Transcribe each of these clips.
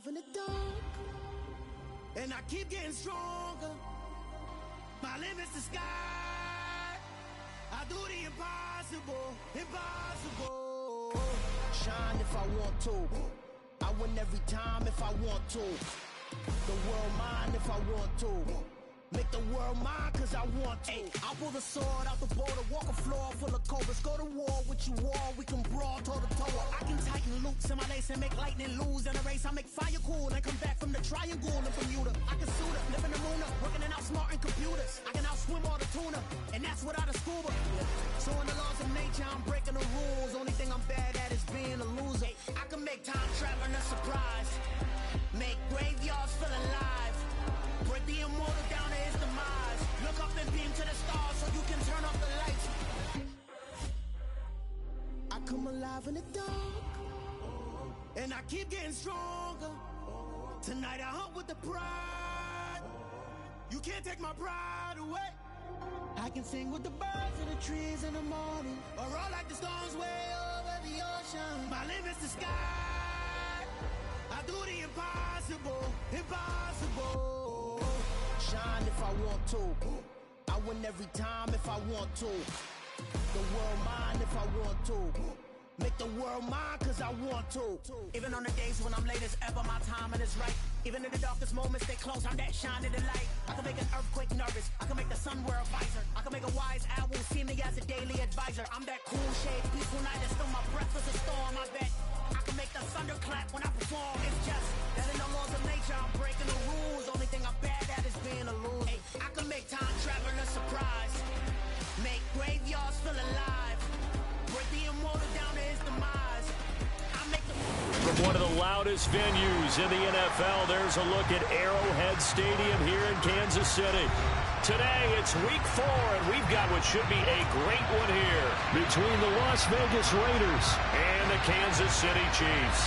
alive in the dark, and I keep getting stronger. My limit's the sky. I do the impossible, impossible. Shine if I want to. I win every time if I want to. The world mine if I want to. Make the world mine cause I want to. I'll pull the sword out the border, walk a floor full of cobras. Go to war with you all, we can brawl toe to toe. I can tighten loops in my lace and make lightning lose in a race. I make fire cool and come back from the triangle in Bermuda. I can suit up, live in the moon up, working and outsmarting computers. I can outswim all the tuna, and that's without a scuba. So in the laws of nature, I'm breaking the rules. Only thing I'm bad at is being a loser. I can make time traveling a surprise, make graveyards feel alive, break the immortal down to his demise. Look up and beam to the stars so you can turn off the lights. I come alive in the dark, and I keep getting stronger. Tonight I hunt with the pride. You can't take my pride away. I can sing with the birds and the trees in the morning, or roll like the storms way over the ocean. My limit's the sky. I do the impossible, impossible. Shine if I want to. I win every time if I want to. The world mine if I want to. Make the world mine cause I want to. Even on the days when I'm late as ever, my timing is right. Even in the darkest moments, stay close, I'm that shining the light. I can make an earthquake nervous, I can make the sun wear a visor. I can make a wise owl see me as a daily advisor. I'm that cool shade, peaceful night, and still my breath is a storm. I bet I can make the thunder clap when I perform. It's just that in the laws of nature, I'm breaking the rules. Only thing I'm bad at is being a loser. I can make time traveling a surprise, make graveyards feel alive, break the immortal down to his demise. From one of the loudest venues in the NFL, there's a look at Arrowhead Stadium here in Kansas City. Today, it's Week 4, and we've got what should be a great one here between the Las Vegas Raiders and the Kansas City Chiefs.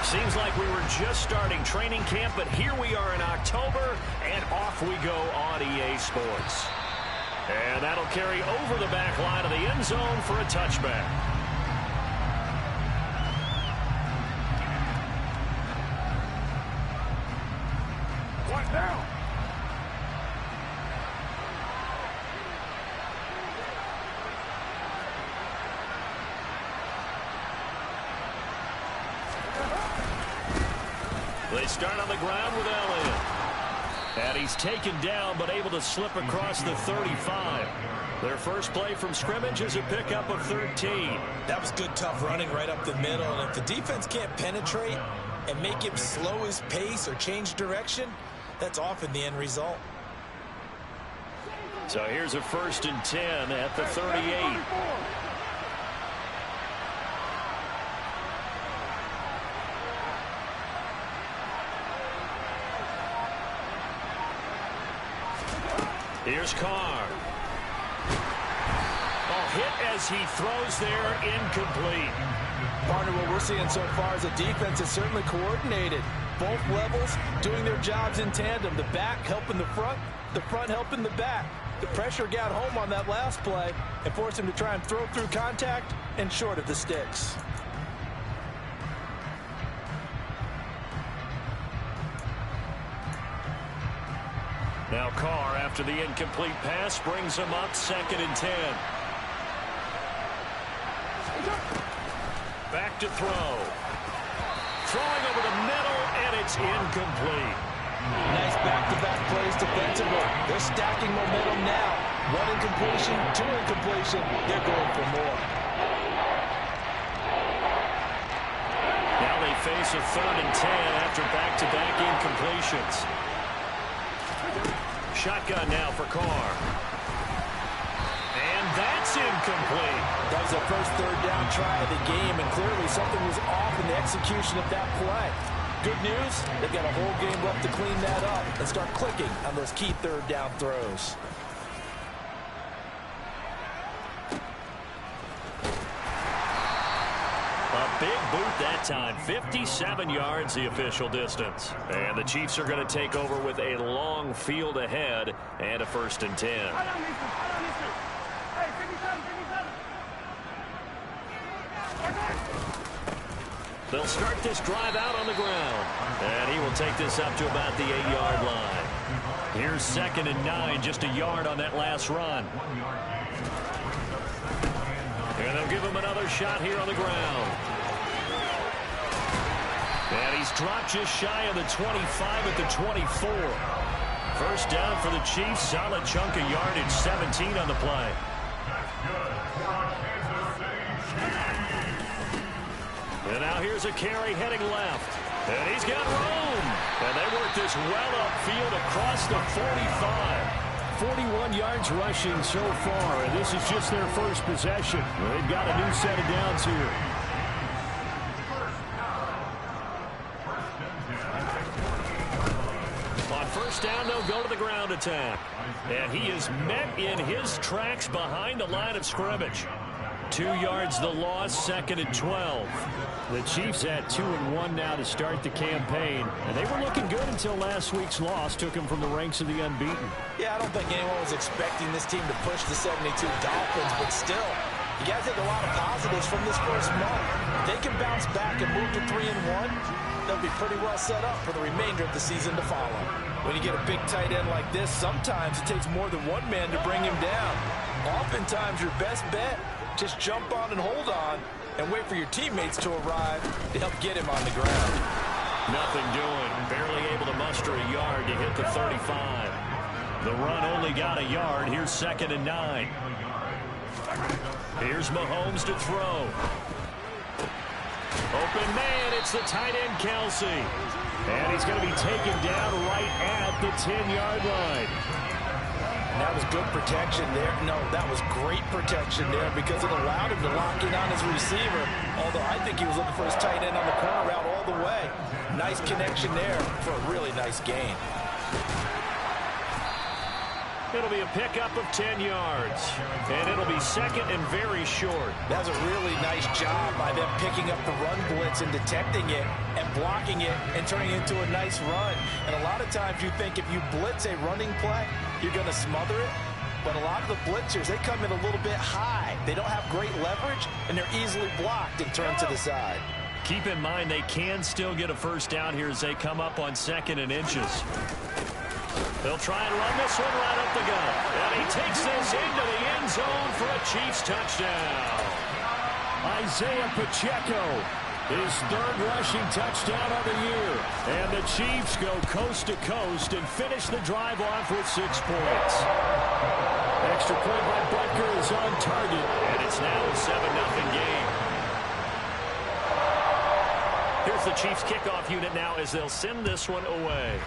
Seems like we were just starting training camp, but here we are in October, and off we go on EA Sports. And that'll carry over the back line of the end zone for a touchback. What now? They start on the ground with Elliott. And he's taken down, but able to slip across the 35. Their first play from scrimmage is a pickup of 13. That was good, tough running right up the middle. And if the defense can't penetrate and make him slow his pace or change direction, that's often the end result. So here's a 1st and 10 at the 38. Here's Carr. Hit as he throws there, incomplete. Partner, what we're seeing so far is the defense is certainly coordinated. Both levels doing their jobs in tandem. The back helping the front helping the back. The pressure got home on that last play and forced him to try and throw through contact and short of the sticks. Now Carr, after the incomplete pass, brings him up 2nd and 10. Back to throw. Throwing over the middle, and it's incomplete. Nice back-to-back plays defensively. They're stacking momentum now. 1 incompletion, 2 incompletion. They're going for more. Now they face a 3rd and 10 after back-to-back incompletions. Shotgun now for Carr. And that's incomplete. That was the first 3rd down try of the game, and clearly something was off in the execution of that play. Good news, they've got a whole game left to clean that up and start clicking on those key 3rd down throws. Big boot that time, 57 yards the official distance. And the Chiefs are going to take over with a long field ahead and a 1st and 10. They'll start this drive out on the ground. And he will take this up to about the 8-yard line. Here's 2nd and 9, just a yard on that last run. And they'll give him another shot here on the ground. And he's dropped just shy of the 25 at the 24. First down for the Chiefs. Solid chunk of yardage, 17 on the play. And now here's a carry heading left. And he's got room. And they work this well upfield across the 45. 41 yards rushing so far, and this is just their first possession. They've got a new set of downs here. On first down, they'll go to the ground attack. And he is met in his tracks behind the line of scrimmage. 2 yards the loss, 2nd and 12. The Chiefs at 2-1 now to start the campaign. And they were looking good until last week's loss took them from the ranks of the unbeaten. Yeah, I don't think anyone was expecting this team to push the 72 Dolphins, but still, you got to take a lot of positives from this first month. If they can bounce back and move to 3-1, they'll be pretty well set up for the remainder of the season to follow. When you get a big tight end like this, sometimes it takes more than one man to bring him down. Oftentimes, your best bet, just jump on and hold on and wait for your teammates to arrive to help get him on the ground. Nothing doing. Barely able to muster a yard to hit the 35. The run only got a yard. Here's 2nd and 9. Here's Mahomes to throw. Open man, it's the tight end, Kelsey. And he's going to be taken down right at the 10-yard line. And that was good protection there. No, that was great protection there because it allowed him to lock in on his receiver. Although I think he was looking for his tight end on the corner route all the way. Nice connection there for a really nice gain. It'll be a pickup of 10 yards. And it'll be 2nd and very short. That's a really nice job by them picking up the run blitz and detecting it and blocking it and turning it into a nice run. And a lot of times you think if you blitz a running play, you're going to smother it. But a lot of the blitzers, they come in a little bit high. They don't have great leverage, and they're easily blocked and turned to the side. Keep in mind they can still get a first down here as they come up on 2nd and inches. They'll try and run this one right up the gut. And he takes this into the end zone for a Chiefs touchdown. Isaiah Pacheco, his 3rd rushing touchdown of the year. And the Chiefs go coast to coast and finish the drive off with 6 points. Extra point by Butker is on target. And it's now a 7-0 game. Here's the Chiefs kickoff unit now as they'll send this one away.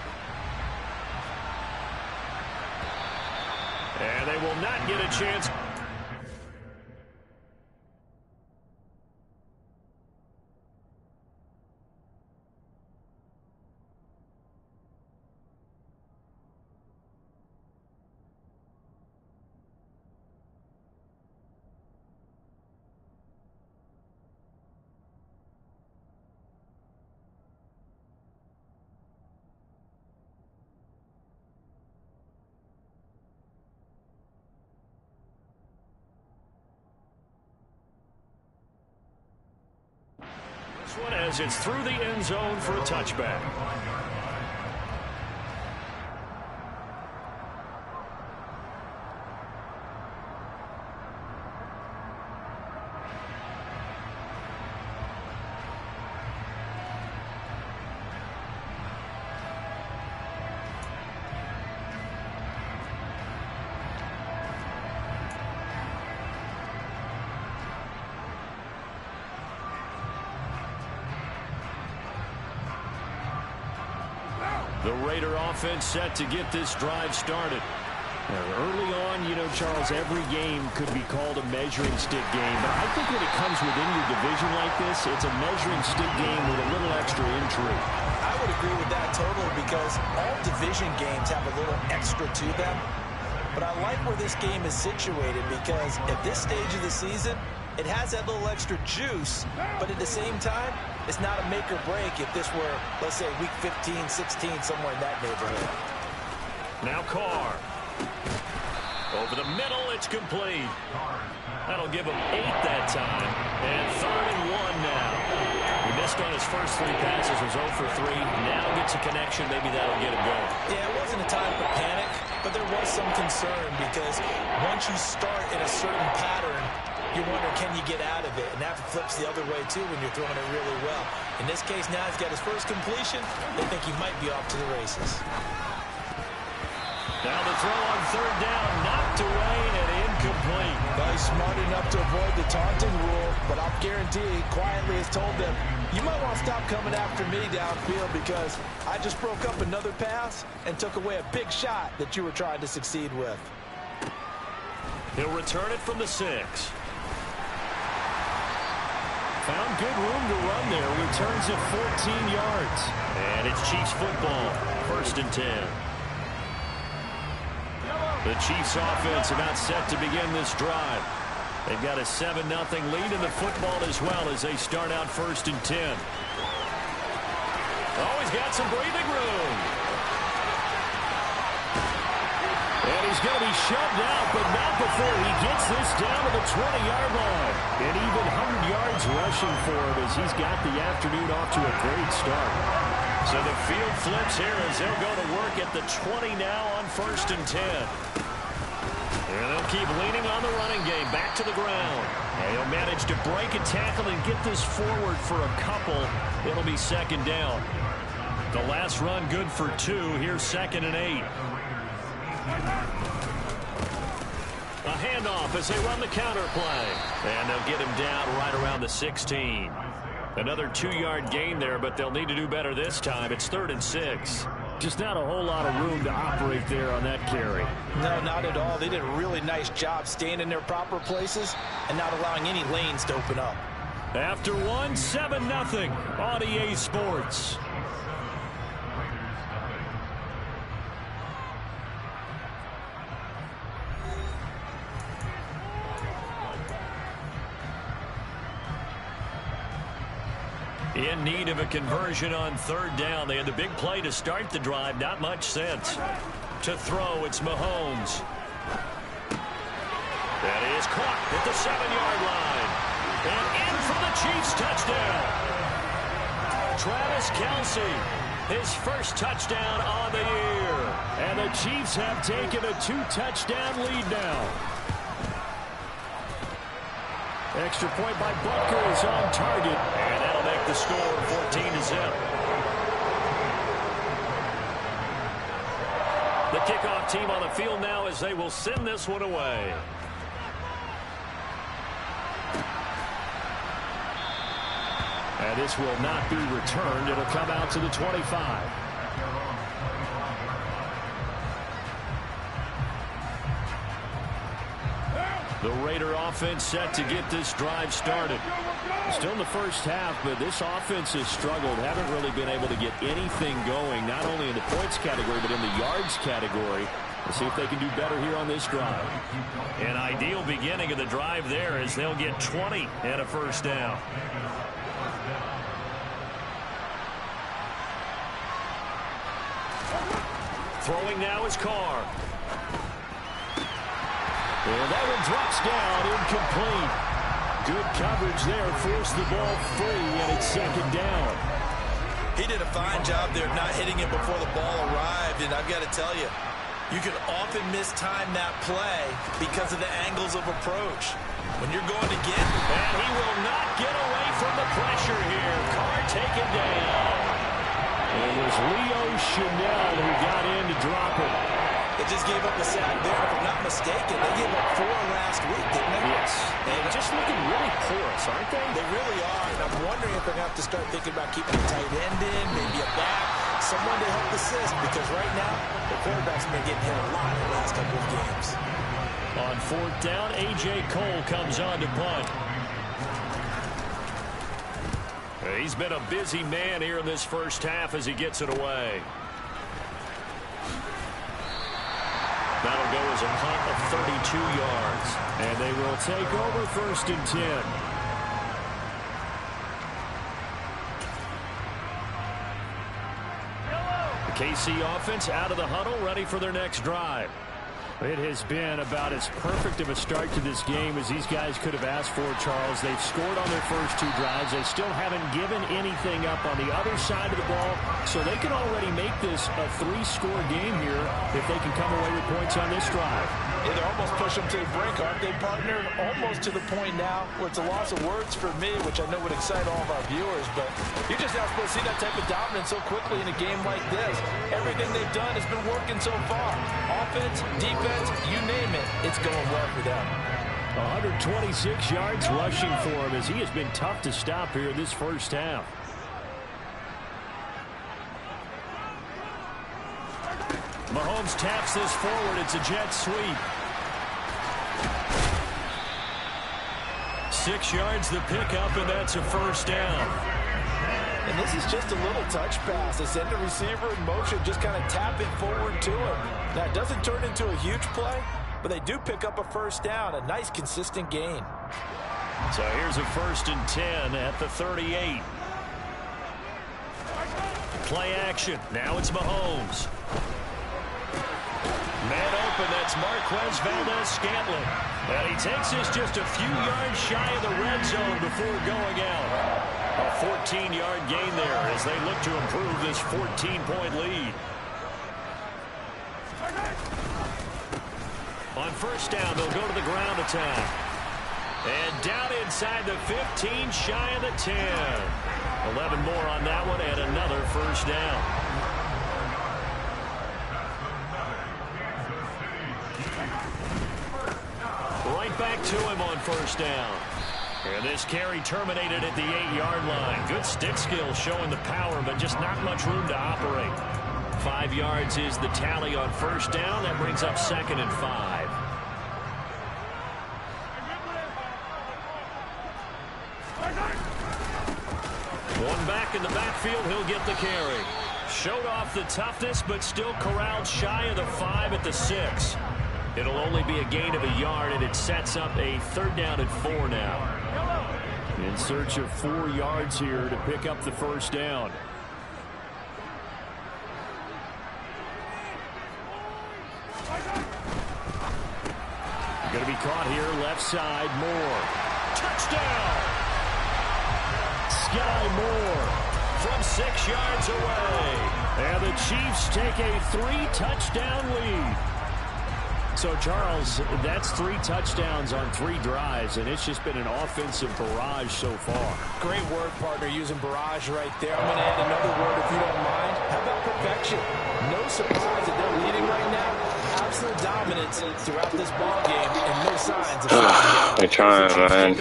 And they will not get a chance. One as it's through the end zone for a touchback. The Raider offense set to get this drive started. Early on, you know, Charles, every game could be called a measuring stick game. But I think when it comes within your division like this, it's a measuring stick game with a little extra intrigue. I would agree with that totally because all division games have a little extra to them. But I like where this game is situated because at this stage of the season, it has that little extra juice, but at the same time, it's not a make or break if this were, let's say, week 15, 16, somewhere in that neighborhood. Now Carr. Over the middle, it's complete. That'll give him 8 that time. And 3rd and 1 now. He missed on his first 3 passes was 0 for 3. Now gets a connection. Maybe that'll get him going. Yeah, it wasn't a time for panic, but there was some concern because once you start in a certain pattern, you wonder, can you get out of it? And that flips the other way, too, when you're throwing it really well. In this case, now he's got his first completion. They think he might be off to the races. Now the throw on 3rd down, knocked away and incomplete. Well, he's smart enough to avoid the taunting rule, but I'll guarantee he quietly has told them, you might want to stop coming after me downfield because I just broke up another pass and took away a big shot that you were trying to succeed with. He'll return it from the 6. Found good room to run there. Returns it 14 yards. And it's Chiefs football. 1st and 10. The Chiefs offense about set to begin this drive. They've got a 7-0 lead in the football as well as they start out 1st and 10. Oh, he's got some breathing room. And he's going to be shoved out, but not before he gets this down to the 20-yard line. And even 100 yards rushing for him as he's got the afternoon off to a great start. So the field flips here as they'll go to work at the 20 now on 1st and 10. And they'll keep leaning on the running game. Back to the ground. And he'll manage to break a tackle and get this forward for a couple. It'll be 2nd down. The last run good for 2. Here's 2nd and 8. A handoff as they run the counter play. And they'll get him down right around the 16. Another 2-yard gain there, but they'll need to do better this time. It's 3rd and 6. Just not a whole lot of room to operate there on that carry. No, not at all. They did a really nice job staying in their proper places and not allowing any lanes to open up. After 7-0 on EA Sports. In need of a conversion on 3rd down. They had the big play to start the drive. Not much sense. To throw, it's Mahomes. That is caught at the 7-yard line. And in for the Chiefs touchdown. Travis Kelce, his first touchdown on the year. And the Chiefs have taken a 2-touchdown lead now. Extra point by Butker is on target. And that'll make the score 14-0. The kickoff team on the field now as they will send this one away. And this will not be returned. It'll come out to the 25. The Raider offense set to get this drive started. Still in the first half, but this offense has struggled. Haven't really been able to get anything going, not only in the points category, but in the yards category. Let's see if they can do better here on this drive. An ideal beginning of the drive there as they'll get 20 and a 1st down. Throwing now is Carr. And that one drops down, incomplete. Good coverage there, forced the ball free, and it's 2nd down. He did a fine job there not hitting it before the ball arrived, and I've got to tell you, you can often mistime that play because of the angles of approach. When you're going to get... And he will not get away from the pressure here. Carr taken down. And it was Leo Chanel who got in to drop it. They just gave up a sack there. If I'm not mistaken, they gave up 4 last week, didn't they? Yes. And just looking really porous, aren't they? They really are. And I'm wondering if they're going to have to start thinking about keeping a tight end in, maybe a back, someone to help assist. Because right now, the quarterback's been getting hit a lot in the last couple of games. On 4th down, A.J. Cole comes on to punt. He's been a busy man here in this first half as he gets it away. That'll go as a punt of 32 yards. And they will take over 1st and 10. The KC offense out of the huddle, ready for their next drive. It has been about as perfect of a start to this game as these guys could have asked for, Charles. They've scored on their first 2 drives. They still haven't given anything up on the other side of the ball, so they can already make this a 3-score game here if they can come away with points on this drive. Yeah, they're almost pushing them to the brink, aren't they, partner? Almost to the point now where it's a loss of words for me, which I know would excite all of our viewers, but you're just not supposed to see that type of dominance so quickly in a game like this. Everything they've done has been working so far. Offense, defense, you name it, it's going well for them. 126 yards rushing for him as he has been tough to stop here this first half. Mahomes taps this forward. It's a jet sweep. 6 yards the pickup, and that's a first down. And this is just a little touch pass. They send the receiver in motion, just kind of tap it forward to him. Now, it doesn't turn into a huge play, but they do pick up a first down, a nice, consistent gain. So here's a 1st and 10 at the 38. Play action. Now it's Mahomes. Man open, that's Marquez Valdez-Scantling. And he takes this just a few yards shy of the red zone before going out. A 14-yard gain there as they look to improve this 14-point lead. On first down, they'll go to the ground attack. And down inside the 15, shy of the 10. 11 more on that one and another first down. Right back to him on first down. And this carry terminated at the 8-yard line. Good stick skill showing the power, but just not much room to operate. 5 yards is the tally on first down. That brings up 2nd and 5. One back in the backfield. He'll get the carry. Showed off the toughness, but still corralled shy of the 5 at the 6. It'll only be a gain of a yard, and it sets up a 3rd down and 4 now. In search of 4 yards here to pick up the first down. Going to be caught here, left side, Moore. Touchdown! Sky Moore from 6 yards away. And the Chiefs take a 3-touchdown lead. So, Charles, that's 3 touchdowns on 3 drives, and it's just been an offensive barrage so far. Great word, partner, using barrage right there. I'm going to add another word if you don't mind. How about perfection? No surprise that they're leading right now. Absolute dominance throughout this ball game, and no signs of They're trying, man.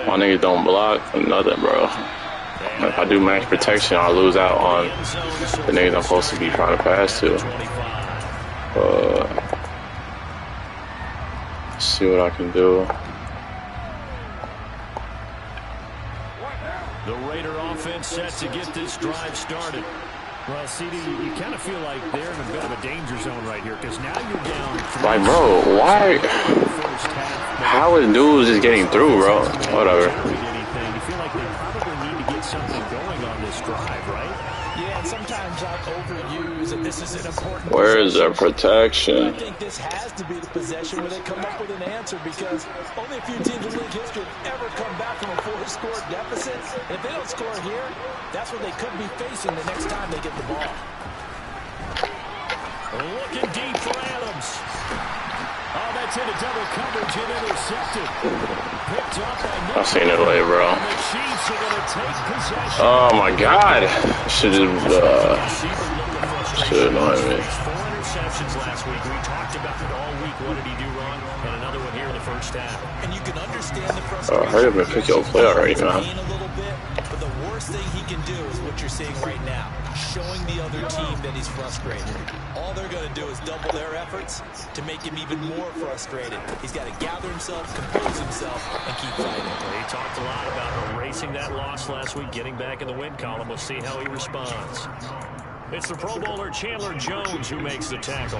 My niggas don't block nothing, bro. If I do max protection, I'll lose out on the niggas I'm supposed to be trying to pass to. Let's see what I can do. The Raider offense set to get this drive started. Well, CD, you kind of feel like they're in a bit of a danger zone right here because now you're down. Like, bro, why? How is dudes just getting through, bro? Whatever. You feel like they probably need to get something going on this drive, right? Yeah, and sometimes I overuse, and this is an important. Where is their protection? I think this has to be the possession where they come up with an answer because only a few teams in league history have ever come back from a 4-score deficit. And if they don't score here, that's what they could be facing the next time they get the ball. Looking deep for Adams. Oh, that's into double coverage and intercepted. Picked up by I've seen it late, bro. the Chiefs are going to take possession. Oh my God! Should annoy me. 4 interceptions last week. We talked about it all week. What did he do wrong? And another one here in the first half. And you can understand the frustration. Hurry up and pick your play already, man. A little bit, but the worst thing he can do is what you're seeing right now, showing the other team that he's frustrated. All they're going to do is double their efforts to make him even more frustrated. He's got to gather himself, compose himself, and keep fighting. He talked a lot about erasing that loss last week, getting back in the win column. We'll see how he responds. It's the Pro Bowler Chandler Jones who makes the tackle.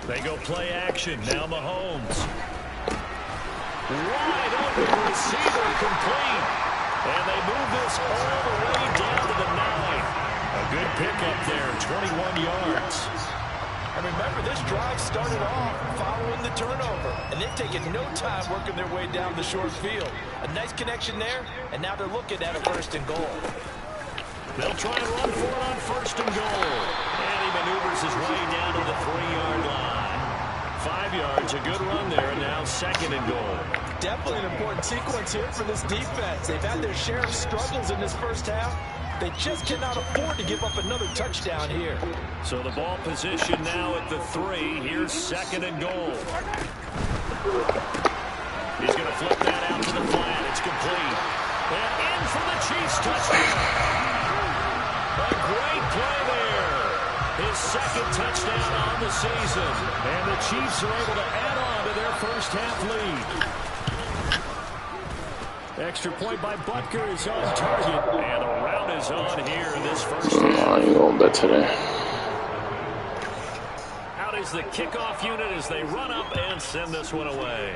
They go play action. Now Mahomes. Wide open receiver complete. And they move this all the way down to the 9. A Good pickup there, 21 yards. And remember, this drive started off following the turnover, and they've taken no time working their way down the short field. A nice connection there, and now they're looking at a 1st and goal. They'll try and run for it on 1st and goal. And he maneuvers his way down to the 3-yard line. 5 yards, a good run there, and now 2nd and goal. Definitely an important sequence here for this defense. They've had their share of struggles in this first half. They just cannot afford to give up another touchdown here. So the ball position now at the 3. Here's 2nd and goal. He's going to flip that out to the flat. It's complete. And in for the Chiefs touchdown. A great play there. His 2nd touchdown on the season. And the Chiefs are able to add on to their first half lead. Extra point by Butker is on target. And a rout is on here in this first half. I ain't gonna bet today. Out is the kickoff unit as they run up and send this one away.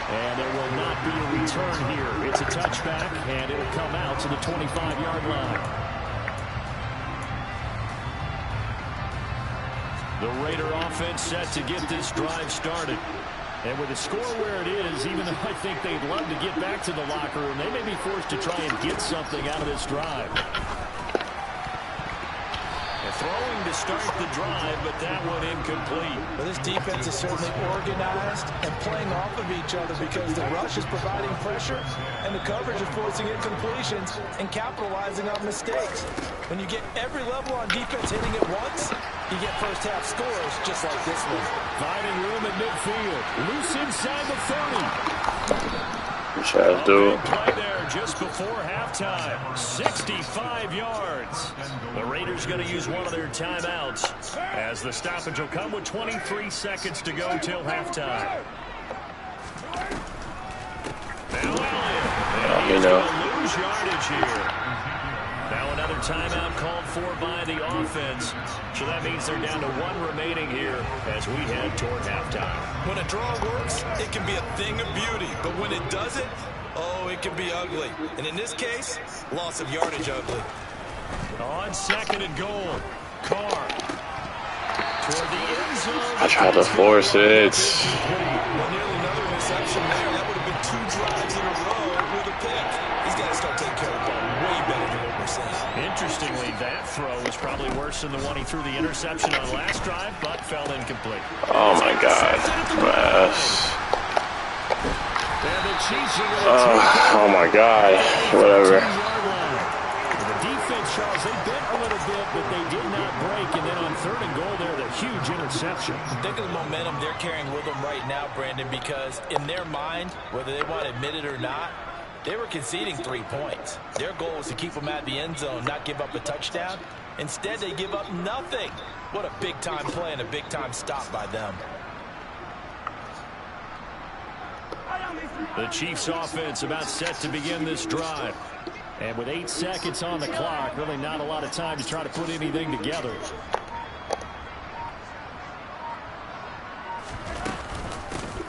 And there will not be a return here. It's a touchback, and it'll come out to the 25-yard line. The Raider offense set to get this drive started. And with the score where it is, even though I think they'd love to get back to the locker room, they may be forced to try and get something out of this drive. Throwing to start the drive, but that one incomplete. Well, this defense is certainly organized and playing off of each other because the rush is providing pressure and the coverage is forcing incompletions and capitalizing on mistakes. When you get every level on defense hitting at once, you get first half scores just like this one. Finding room at midfield. Loose inside the 30. Big play there just before halftime. 65 yards. The Raiders going to use one of their timeouts as the stoppage will come with 23 seconds to go till halftime. Now Elliott. He's going to lose yardage here. Now another timeout called for by the offense. So that means they're down to 1 remaining here as we head toward halftime. When a draw works, it can be a thing of beauty. But when it doesn't, oh, it can be ugly. And in this case, loss of yardage ugly. On 2nd and goal, Carr. Toward the end zone. I tried to force it. Well, nearly another interception there. That would have been 2 drives in a row with a pick. He's got to start taking care of the ball way better than what we're saying. Interestingly, that throw was probably worse than the one he threw the interception on last drive, but fell incomplete. Oh my God. Yes. Oh my God. Whatever. The defense, Charles, they bit a little bit, but they did not break. And then on 3rd and goal there, the huge interception. Think of the momentum they're carrying with them right now, Brandon, because in their mind, whether they want to admit it or not, they were conceding 3 points. Their goal was to keep them at the end zone, not give up a touchdown. Instead, they give up nothing. What a big-time play and a big-time stop by them. The Chiefs offense about set to begin this drive. And with 8 seconds on the clock, really not a lot of time to try to put anything together.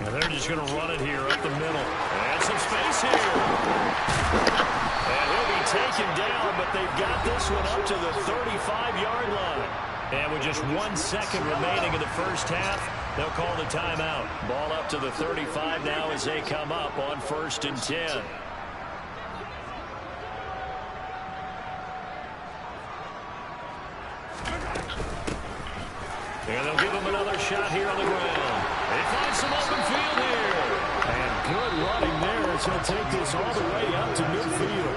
And they're just going to run it here up the middle. And some space here. And he'll be taken down, but they've got this one up to the 35-yard line. And with just 1 second remaining in the first half, they'll call the timeout. Ball up to the 35 now as they come up on 1st and 10. And they'll give him another shot here on the ground. They find some open field here. And good running there as he'll take this all the way up to midfield.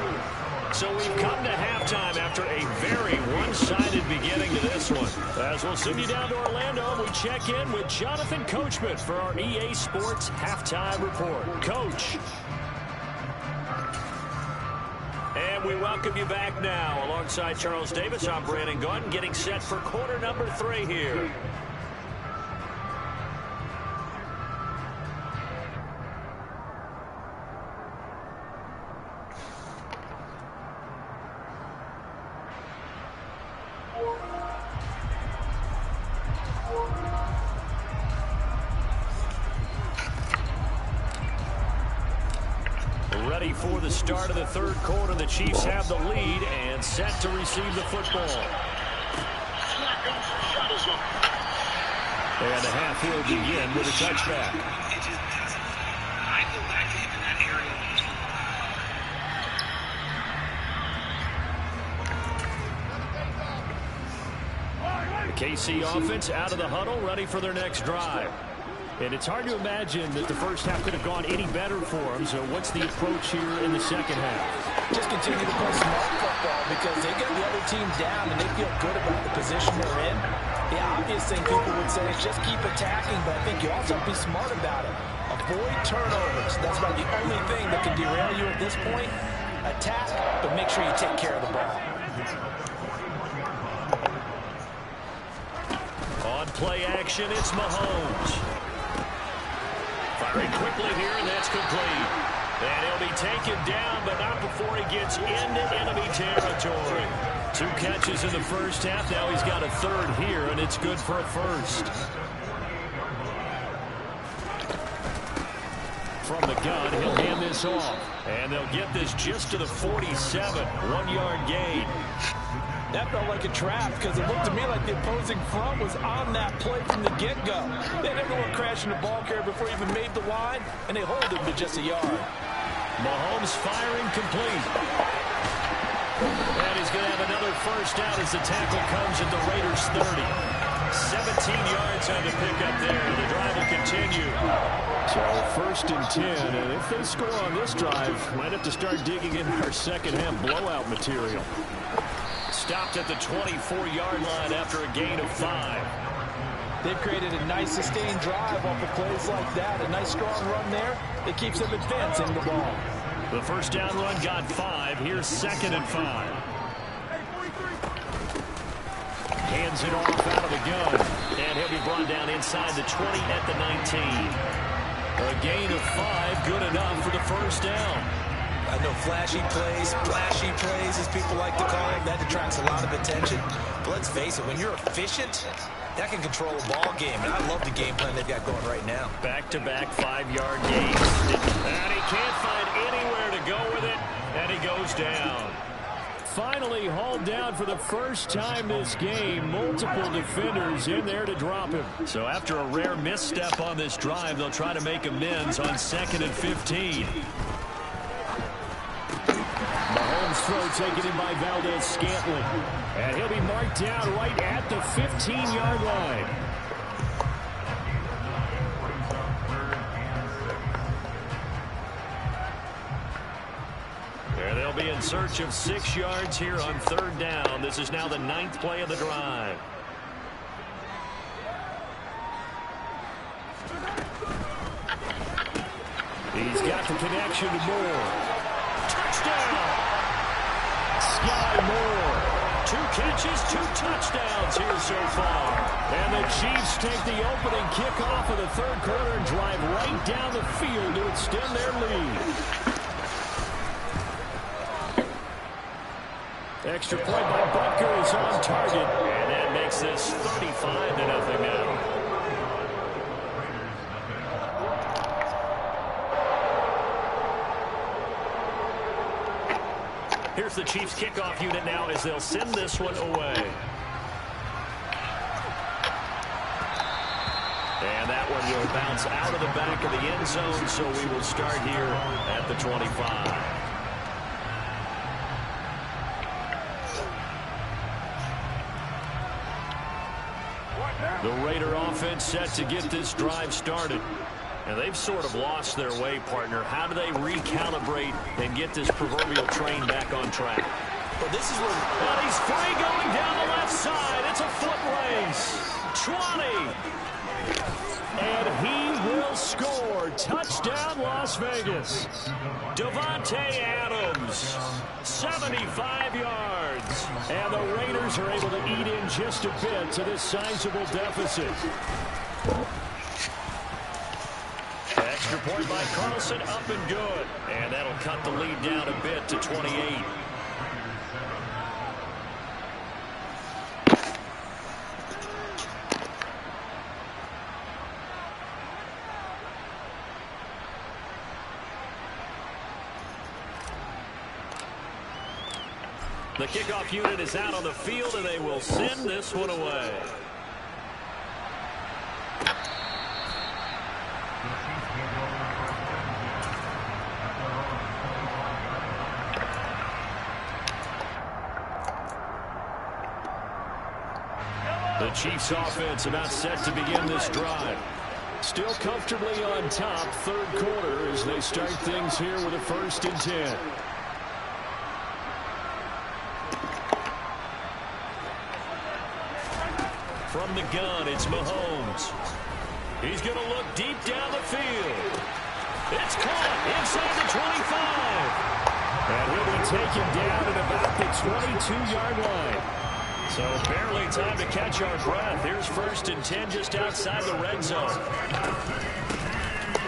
So we've come to halftime after a very one-sided beginning to this one. As we'll send you down to Orlando, we check in with Jonathan Coachman for our EA Sports Halftime Report. Coach. And we welcome you back now. Alongside Charles Davis, I'm Brandon Gunn, getting set for quarter number 3 here. ready for the start of the third quarter. The Chiefs have the lead and set to receive the football. And the half will begin with a touchback. The KC offense out of the huddle, ready for their next drive. And it's hard to imagine that the first half could have gone any better for them. So what's the approach here in the second half? Just continue to play smart football because they get the other team down and they feel good about the position they're in. The obvious thing people would say is just keep attacking, but I think you also have to be smart about it. Avoid turnovers. That's about the only thing that can derail you at this point. Attack, but make sure you take care of the ball. On play action, it's Mahomes. Firing quickly here, and that's complete. And he'll be taken down, but not before he gets into enemy territory. 2 catches in the first half. Now he's got a third here, and it's good for a first. From the gun, he'll hand this off. And they'll get this just to the 47. 1-yard gain. That felt like a trap because it looked to me like the opposing front was on that play from the get-go. They had everyone crashing the ball carrier before he even made the line, and they hold him to just a yard. Mahomes firing complete. And he's going to have another first down as the tackle comes at the Raiders' 30. 17 yards on the pickup there. The drive will continue. So 1st and 10, and if they score on this drive, might have to start digging in our second half blowout material. Stopped at the 24-yard line after a gain of 5. They've created a nice sustained drive off of plays like that. A nice strong run there. It keeps them advancing the ball. The first down run got 5. Here's 2nd and 5. Hands it off out of the gun. And he'll be brought down inside the 20 at the 19. A gain of 5, good enough for the first down. I know flashy plays, as people like to call them, that detracts a lot of attention. But let's face it, when you're efficient, that can control a ball game. And I love the game plan they've got going right now. Back-to-back 5-yard gains. And he can't find anywhere to go with it. And he goes down. Finally hauled down for the first time this game. Multiple defenders in there to drop him. So after a rare misstep on this drive, they'll try to make amends on 2nd and 15. Mahomes' throw taken in by Valdez-Scantling. And he'll be marked down right at the 15-yard line. And they'll be in search of 6 yards here on 3rd down. This is now the 9th play of the drive. He's got the connection to Moore. Touchdown! Sky Moore. 2 catches, 2 touchdowns here so far. And the Chiefs take the opening kickoff of the third quarter and drive right down the field to extend their lead. Extra point by Butker is on target. And that makes this 35-0 now. Here's the Chiefs kickoff unit now as they'll send this one away. And that one will bounce out of the back of the end zone, so we will start here at the 25. The Raider offense set to get this drive started. And they've sort of lost their way, partner. How do they recalibrate and get this proverbial train back on track? Well, this is where... But he's free going down the left side. It's a foot race. 20. And he will score. Touchdown, Las Vegas. Devontae Adams, 75 yards. And the Raiders are able to eat in just a bit to this sizable deficit. Extra point by Carlson, up and good. And that'll cut the lead down a bit to 28. The kickoff unit is out on the field, and they will send this one away. The Chiefs offense about set to begin this drive. Still comfortably on top, third quarter, as they start things here with a 1st and 10. From the gun, it's Mahomes. He's going to look deep down the field. It's caught inside the 25. And he'll be taken down at about the 22-yard line. So barely time to catch our breath. Here's 1st and 10 just outside the red zone.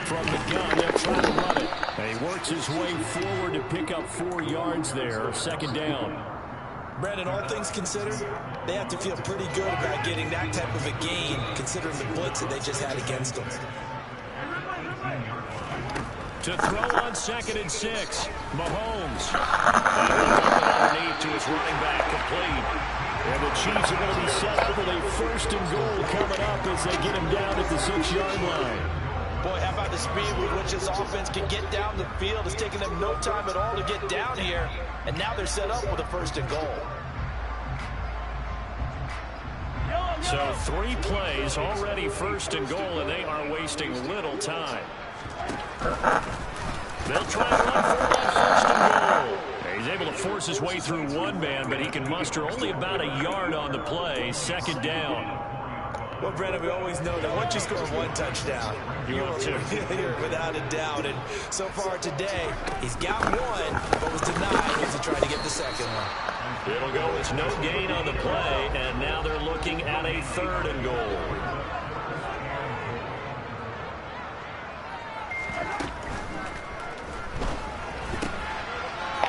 From the gun, they'll try to run it. And he works his way forward to pick up 4 yards there, 2nd down. Brandon, all things considered, they have to feel pretty good about getting that type of a gain, considering the blitz that they just had against them. To throw on 2nd and 6, Mahomes. Underneath to his running back, complete. And the Chiefs are going to be set up with a 1st and goal coming up as they get him down at the 6-yard line. Boy, how about the speed with which this offense can get down the field? It's taking them no time at all to get down here. And now they're set up with a 1st and goal. So 3 plays, already 1st and goal, and they are wasting little time. They'll try to run for it on 1st and goal. He's able to force his way through one man, but he can muster only about a yard on the play. 2nd down. Well, Brandon, we always know that once you score 1 touchdown, you're without a doubt. And so far today, he's got 1, but was denied as he tried to get the 2nd one. It'll go. It's no gain on the play, and now they're looking at a 3rd and goal.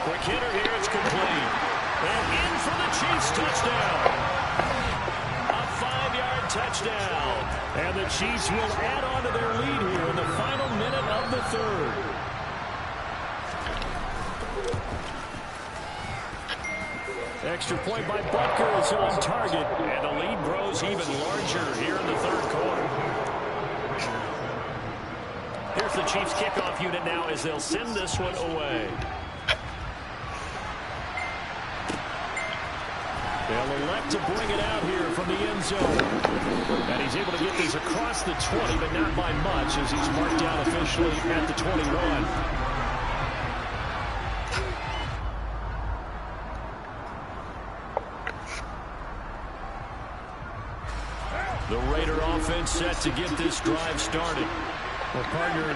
Quick hitter here, it's complete. And in for the Chiefs touchdown. A 5-yard touchdown. And the Chiefs will add on to their lead here in the final minute of the 3rd. Extra point by Butker is on target. And the lead grows even larger here in the 3rd quarter. Here's the Chiefs kickoff unit now as they'll send this one away. They'll elect to bring it out here from the end zone. And he's able to get this across the 20, but not by much as he's marked down officially at the 21. The Raider offense set to get this drive started. Well, partner,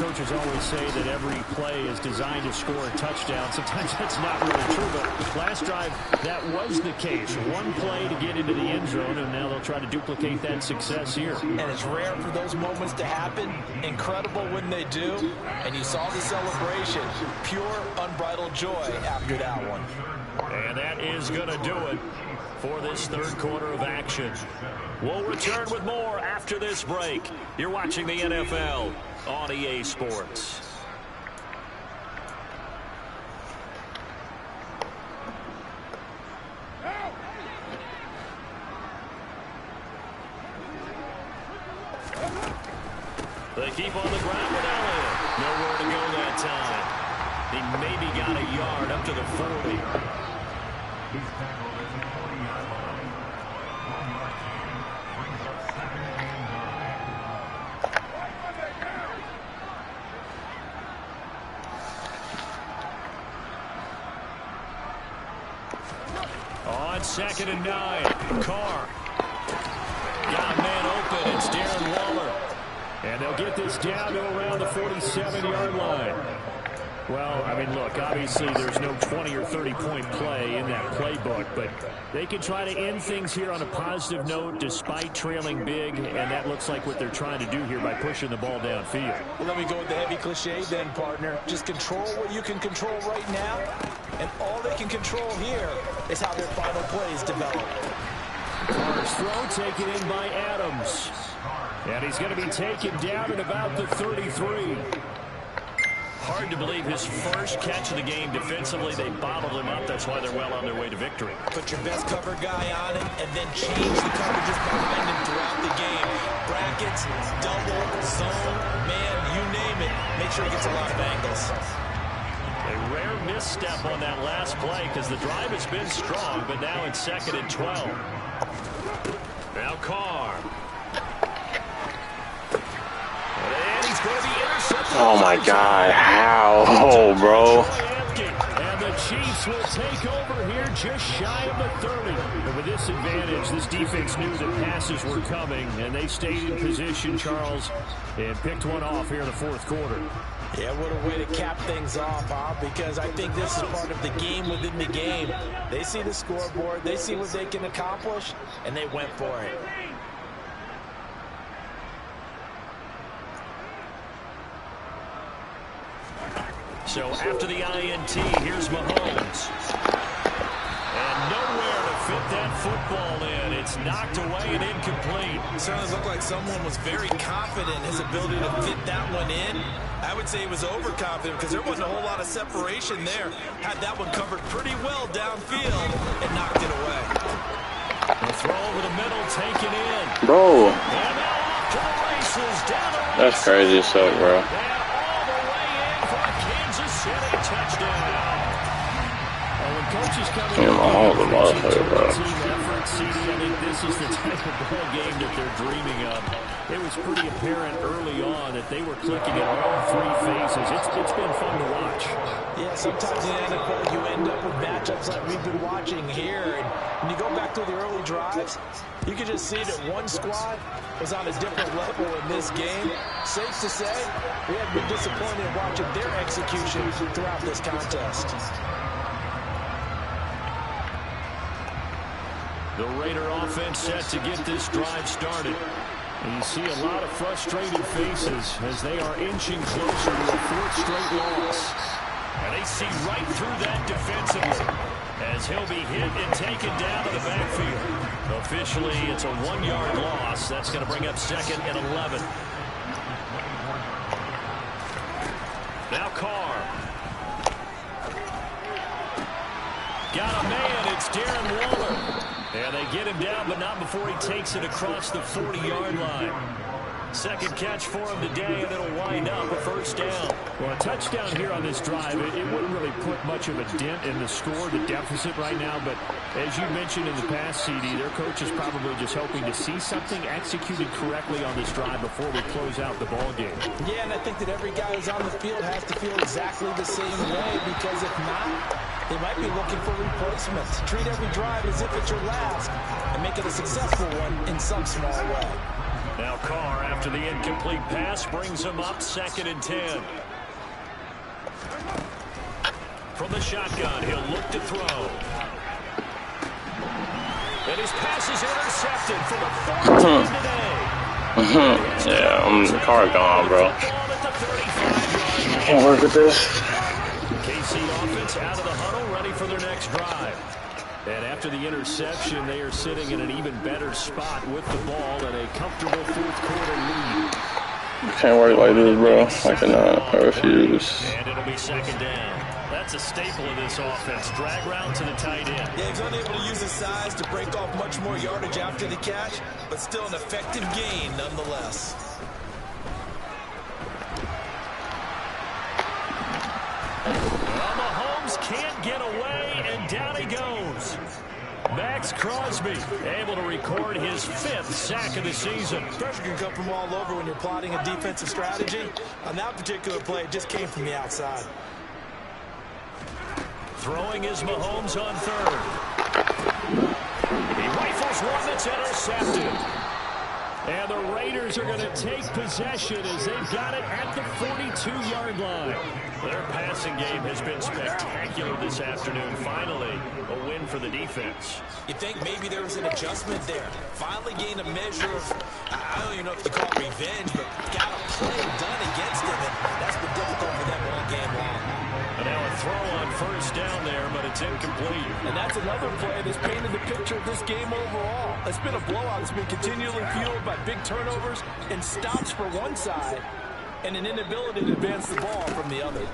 coaches always say that every play is designed to score a touchdown. Sometimes that's not really true, but last drive, that was the case. 1 play to get into the end zone, and now they'll try to duplicate that success here. And it's rare for those moments to happen. Incredible when they do. And you saw the celebration. Pure, unbridled joy after that one. And that is going to do it for this 3rd quarter of action. We'll return with more after this break. You're watching the NFL on EA Sports. They keep on the ground with Elliott. Nowhere to go that time. He maybe got a yard up to the 40. On 2nd and 9, Carr. Got a man open. It's Darren Waller. And they'll get this down to around the 47-yard line. Well, I mean, look, obviously there's no 20 or 30-point play in that playbook, but they can try to end things here on a positive note despite trailing big, and that looks like what they're trying to do here by pushing the ball downfield. Well, let me go with the heavy cliche then, partner. Just control what you can control right now, and all they can control here is how their final plays develop. Carr's throw taken in by Adams. And he's going to be taken down at about the 33. Hard to believe his first catch of the game defensively. They bottled him up. That's why they're well on their way to victory. Put your best cover guy on him and then change the coverages behind him throughout the game. Brackets, double, zone, man, you name it. Make sure he gets a lot of angles. A rare misstep on that last play because the drive has been strong, but now it's 2nd and 12. Now Carr. And he's going to be intercepted. Oh my God, how? Oh, bro. And the Chiefs will take over here just shy of the 30. And with this advantage, this defense knew that passes were coming, and they stayed in position, Charles, and picked one off here in the 4th quarter. Yeah, what a way to cap things off, huh? Because I think this is part of the game within the game. They see the scoreboard, they see what they can accomplish, and they went for it. So after the INT, here's Mahomes. And nowhere to fit that football in. It's knocked away and incomplete. It certainly looked like someone was very confident in his ability to fit that one in. I would say he was overconfident because there wasn't a whole lot of separation there. Had that one covered pretty well downfield and knocked it away. The throw over the middle, taken in. Bro. And now off to the races, down the races. That's crazy as fuck, bro. And all the way in for a Kansas City touchdown. When coaches come in, team effort, CD, I think this is the type of ball game that they're dreaming of. It was pretty apparent early on that they were clicking at all 3 phases. It's been fun to watch. Yeah, sometimes in the NFL you end up with matchups like we've been watching here. And when you go back to the early drives, you can just see that one squad was on a different level in this game. Safe to say, we have been disappointed in watching their execution throughout this contest. The Raider offense set to get this drive started. And you see a lot of frustrated faces as they are inching closer to a 4th straight loss. And they see right through that defensively as he'll be hit and taken down to the backfield. Officially, it's a 1-yard loss. That's going to bring up 2nd and 11. Now Carr. Got a man. It's Darren Waller. And they get him down, but not before he takes it across the 40-yard line. 2nd catch for him today, and it'll wind up a 1st down. Well, a touchdown here on this drive, it wouldn't really put much of a dent in the score, the deficit right now. But as you mentioned in the past, CD, their coach is probably just hoping to see something executed correctly on this drive before we close out the ball game. Yeah, and I think that every guy who's on the field has to feel exactly the same way, because if not, they might be looking for replacements. Treat every drive as if it's your last and make it a successful one in some small way. Now Carr, after the incomplete pass, brings him up 2nd and 10. From the shotgun, he'll look to throw. And his pass is intercepted for the 4th time today. Yeah, Carr gone, bro. Can't work with this. KC offense out of the huddle, ready for their next drive. And after the interception, they are sitting in an even better spot with the ball and a comfortable 4th quarter lead. Can't work like this, bro. I cannot. I refuse. And it'll be 2nd down. That's a staple of this offense. Drag route to the tight end. Yeah, he's unable to use his size to break off much more yardage after the catch, but still an effective gain nonetheless. Well, Mahomes can't get away, and down he goes. Max Crosby able to record his 5th sack of the season. Pressure can come from all over when you're plotting a defensive strategy. On that particular play, it just came from the outside. Throwing is Mahomes on 3rd. He rifles one that's intercepted. And the Raiders are going to take possession as they've got it at the 42-yard line. Their passing game has been spectacular this afternoon. Finally, a win for the defense. You think maybe there was an adjustment there. Finally gained a measure of, I don't even know if you call it revenge, but got a play done against him, and that's been difficult for them all game long. And now a throw on 1st down there, but it's incomplete. And that's another play that's painted the picture of this game overall. It's been a blowout. It's been continually fueled by big turnovers and stops for one side and an inability to advance the ball from the other.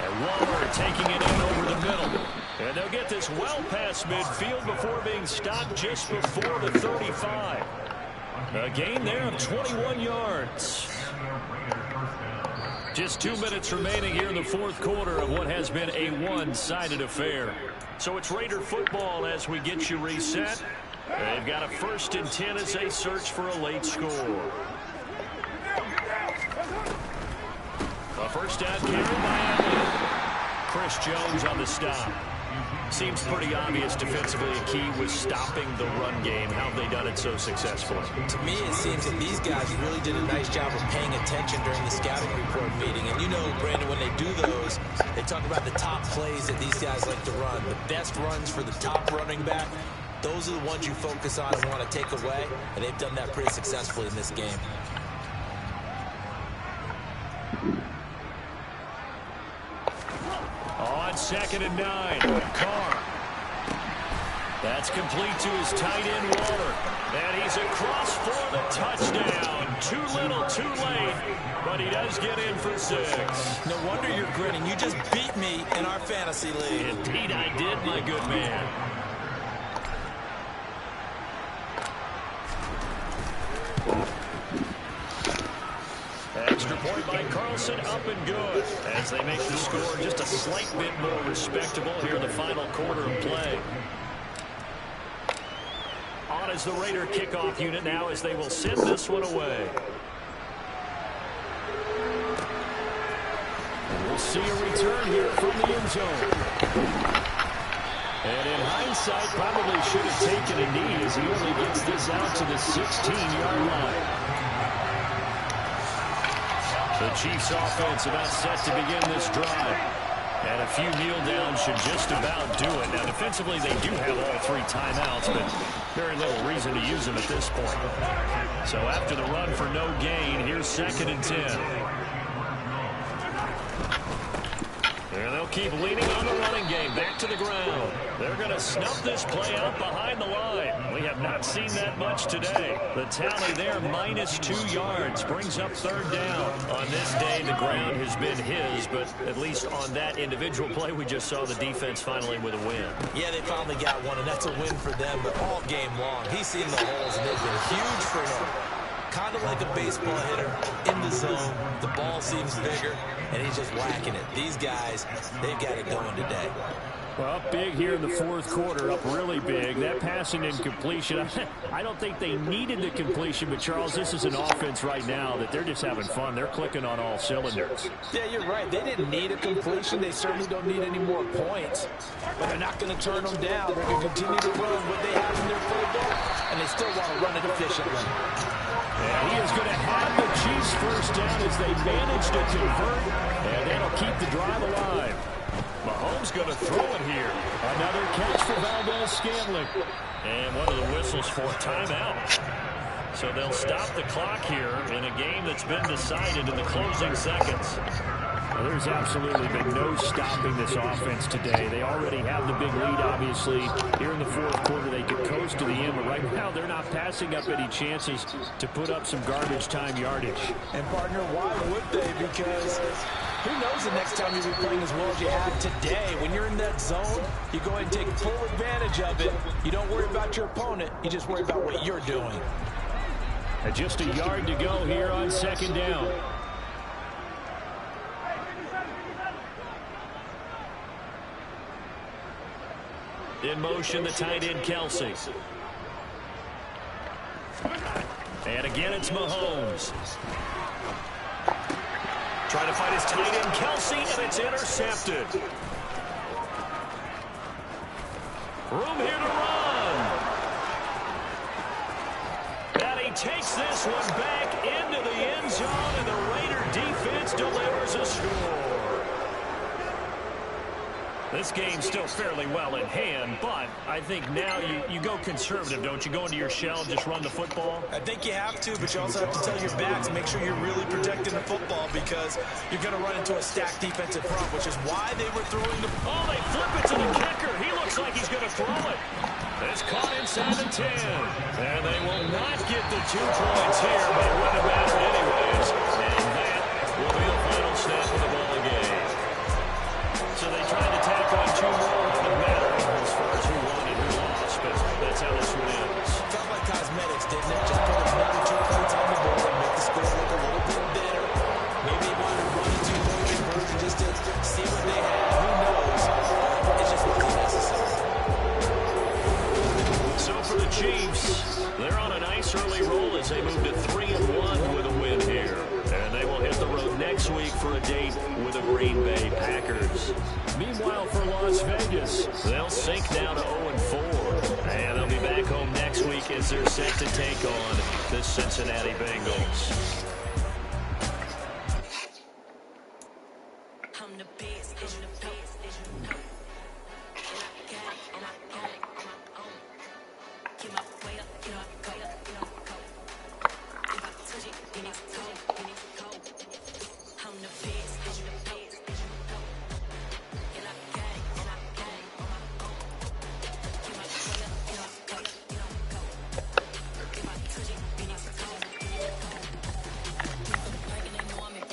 And Waller taking it in over the middle. And they'll get this well past midfield before being stopped just before the 35. A gain there of 21 yards. Just 2 minutes remaining here in the fourth quarter of what has been a one-sided affair. So it's Raider football as we get you reset. They've got a 1st and 10 as they search for a late score. A first down carry by Allen. Chris Jones on the stop. Seems pretty obvious defensively a key was stopping the run game. How have they done it so successfully? To me, it seems that these guys really did a nice job of paying attention during the scouting report meeting. And you know, Brandon, when they do those, they talk about the top plays that these guys like to run. The best runs for the top running back, those are the ones you focus on and want to take away. And they've done that pretty successfully in this game. On 2nd and 9, Carr. That's complete to his tight end, Waller. And he's across for the touchdown. Too little, too late, but he does get in for 6. No wonder you're grinning. You just beat me in our fantasy league. Indeed I did, my good man. Extra point by Carlson, up and good. As they make the score just a slight bit more respectable here in the final quarter of play. On is the Raider kickoff unit now as they will send this one away. And we'll see a return here from the end zone. And in hindsight, probably should have taken a knee as he only gets this out to the 16-yard line. The Chiefs offense about set to begin this drive. And a few kneel downs should just about do it. Now, defensively, they do have all 3 timeouts, but very little reason to use them at this point. So after the run for no gain, here's 2nd and 10. And they'll keep leaning on the running game. Back to the ground. They're going to snuff this play out behind the line. We have not seen that much today. The tally there, -2 yards, brings up 3rd down. On this day, the ground has been his, but at least on that individual play, we just saw the defense finally with a win. Yeah, they finally got one, and that's a win for them, but all game long, he's seen the holes, and they've been huge for him. Kind of like a baseball hitter in the zone. The ball seems bigger, and he's just whacking it. These guys, they've got it going today. Well, up big here in the fourth quarter, up really big. That passing incompletion, I don't think they needed the completion, but Charles, this is an offense right now that they're just having fun. They're clicking on all cylinders. Yeah, you're right. They didn't need a completion. They certainly don't need any more points, but they're not going to turn them down. They're going to continue to run what they have in their playbook, and they still want to run it efficiently. And he is going to have the Chiefs first down as they manage to convert, and that'll keep the drive alive. Mahomes going to throw it here. Another catch for Valdez-Scantling. And one of the whistles for timeout. So they'll stop the clock here in a game that's been decided in the closing seconds. Well, there's absolutely been no stopping this offense today. They already have the big lead, obviously. Here in the fourth quarter, they could coast to the end, but right now they're not passing up any chances to put up some garbage time yardage. And, partner, why would they? Because who knows the next time you'll be playing as well as you have today. When you're in that zone, you go ahead and take full advantage of it. You don't worry about your opponent. You just worry about what you're doing. And just a yard to go here on 2nd down. In motion, the tight end, Kelsey. And again, it's Mahomes. Trying to find his tight end, Kelsey, and it's intercepted. Room here to run. And he takes this one back into the end zone, and the Raider defense delivers a score. This game's still fairly well in hand, but I think now you go conservative, don't you? Go into your shell, just run the football? I think you have to, but you also have to tell your backs, make sure you're really protecting the football because you're going to run into a stacked defensive front, which is why they were throwing the... Oh, they flip it to the kicker. He looks like he's going to throw it. It's caught inside the 10. And they will not get the 2 points here, but it wouldn't have mattered anyways. And that will be the final snap of the ball game. So they tried to tack on 2 more on the matter as far as who won and who lost, but that's how this one ends. Felt like cosmetics, didn't it? Just put another 2 points on the board and make the score look a little bit better. Maybe they wanted to run a 2-point conversion just to see what they had. Who knows? It's just not necessary. So for the Chiefs, they're on a nice early roll as they move to 3-1 with a win here. And they will hit the road next week for a date with the Green Bay Packers. Meanwhile, for Las Vegas, they'll sink down to 0-4. And they'll be back home next week as they're set to take on the Cincinnati Bengals.